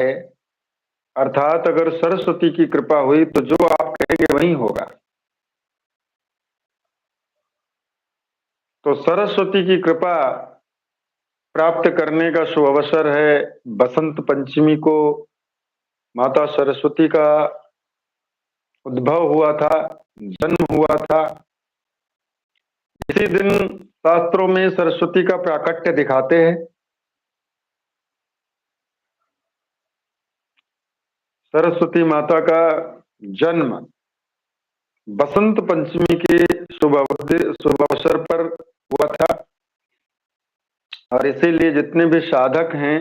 है, अर्थात अगर सरस्वती की कृपा हुई तो जो आप कहेंगे वही होगा। तो सरस्वती की कृपा प्राप्त करने का शुभ अवसर है बसंत पंचमी को। माता सरस्वती का उद्भव हुआ था, जन्म हुआ था। इसी दिन शास्त्रों में सरस्वती का प्राकट्य दिखाते हैं। सरस्वती माता का जन्म बसंत पंचमी के शुभ अवसर पर हुआ था। और इसीलिए जितने भी साधक हैं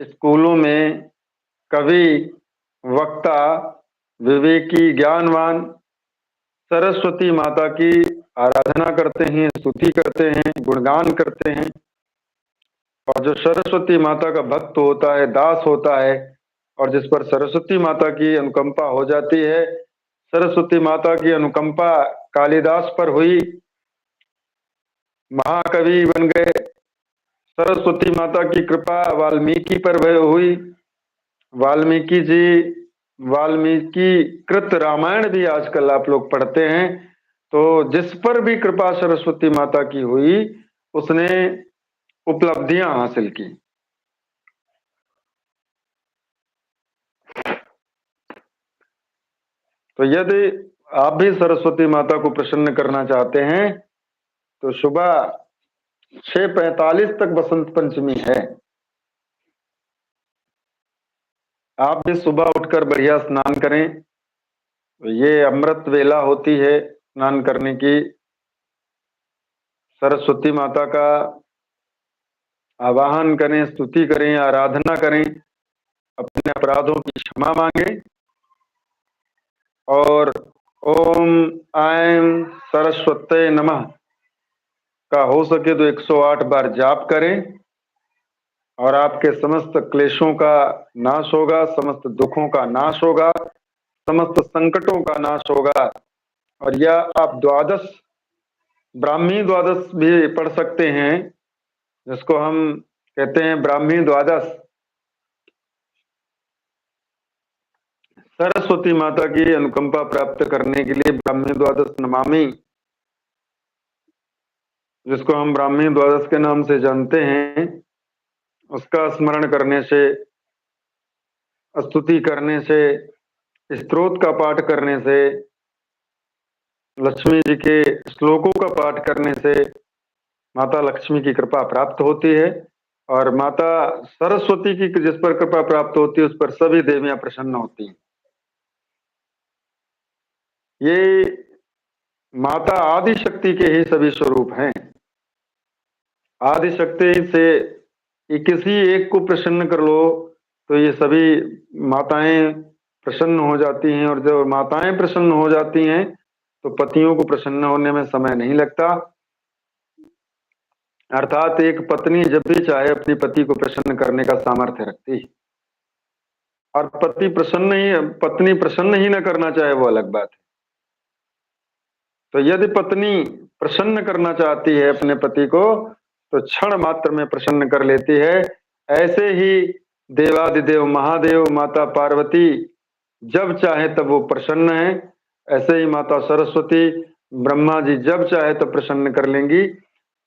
स्कूलों में, कवि, वक्ता, विवेकी, ज्ञानवान सरस्वती माता की आराधना करते हैं, स्तुति करते हैं, गुणगान करते हैं। और जो सरस्वती माता का भक्त होता है, दास होता है, और जिस पर सरस्वती माता की अनुकंपा हो जाती है, सरस्वती माता की अनुकंपा कालिदास पर हुई, महाकवि बन गए। सरस्वती माता की कृपा वाल्मीकि पर हुई, वाल्मीकि जी, वाल्मीकि कृत रामायण भी आजकल आप लोग पढ़ते हैं। तो जिस पर भी कृपा सरस्वती माता की हुई उसने उपलब्धियां हासिल की। तो यदि आप भी सरस्वती माता को प्रसन्न करना चाहते हैं तो सुबह 6:45 तक बसंत पंचमी है। आप भी सुबह उठकर बढ़िया स्नान करें। ये अमृत वेला होती है स्नान करने की। सरस्वती माता का आवाहन करें, स्तुति करें, आराधना करें, अपने अपराधों की क्षमा मांगें और ओम ऐं सरस्वते नमः का हो सके तो 108 बार जाप करें और आपके समस्त क्लेशों का नाश होगा, समस्त दुखों का नाश होगा, समस्त संकटों का नाश होगा। और यह आप द्वादश, ब्राह्मी द्वादश भी पढ़ सकते हैं, जिसको हम कहते हैं ब्राह्मी द्वादश। सरस्वती माता की अनुकंपा प्राप्त करने के लिए ब्राह्मी द्वादश नमामि, जिसको हम ब्राह्मी द्वादश के नाम से जानते हैं, उसका स्मरण करने से, स्तुति करने से, स्तोत्र का पाठ करने से, लक्ष्मी जी के श्लोकों का पाठ करने से माता लक्ष्मी की कृपा प्राप्त होती है। और माता सरस्वती की जिस पर कृपा प्राप्त होती है उस पर सभी देवियां प्रसन्न होती हैं। ये माता आदि शक्ति के ही सभी स्वरूप हैं। आदि शक्ति से किसी एक को प्रसन्न कर लो तो ये सभी माताएं प्रसन्न हो जाती हैं। और जब माताएं प्रसन्न हो जाती हैं तो पतियों को प्रसन्न होने में समय नहीं लगता। अर्थात एक पत्नी जब भी चाहे अपनी पति को प्रसन्न करने का सामर्थ्य रखती है। और पत्नी प्रसन्न ही न करना चाहे वो अलग बात है। तो यदि पत्नी प्रसन्न करना चाहती है अपने पति को तो क्षण मात्र में प्रसन्न कर लेती है। ऐसे ही देवादिदेव महादेव माता पार्वती जब चाहे तब वो प्रसन्न है। ऐसे ही माता सरस्वती ब्रह्मा जी जब चाहे तब प्रसन्न कर लेंगी।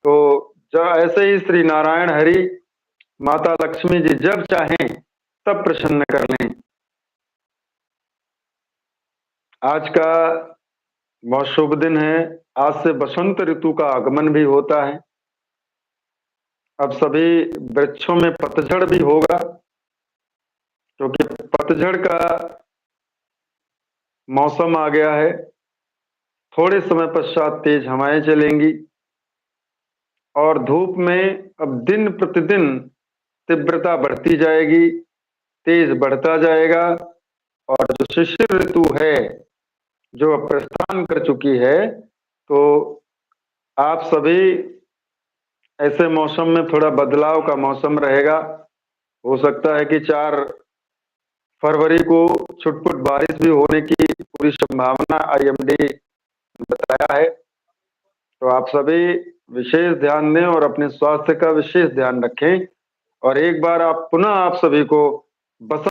तो ऐसे ही श्री नारायण हरि माता लक्ष्मी जी जब चाहें तब प्रसन्न कर लें। आज का बहुत शुभ दिन है। आज से बसंत ऋतु का आगमन भी होता है। अब सभी वृक्षों में पतझड़ भी होगा, क्योंकि पतझड़ का मौसम आ गया है। थोड़े समय पश्चात तेज हवाएं चलेंगी और धूप में अब दिन प्रतिदिन तीव्रता बढ़ती जाएगी, तेज बढ़ता जाएगा। और जो शिशिर ऋतु है जो अब प्रस्थान कर चुकी है, तो आप सभी ऐसे मौसम में थोड़ा बदलाव का मौसम रहेगा। हो सकता है कि 4 फरवरी को छुटपुट बारिश भी होने की पूरी संभावना आईएमडी बताया है। तो आप सभी विशेष ध्यान दें और अपने स्वास्थ्य का विशेष ध्यान रखें। और एक बार पुनः आप सभी को बसंत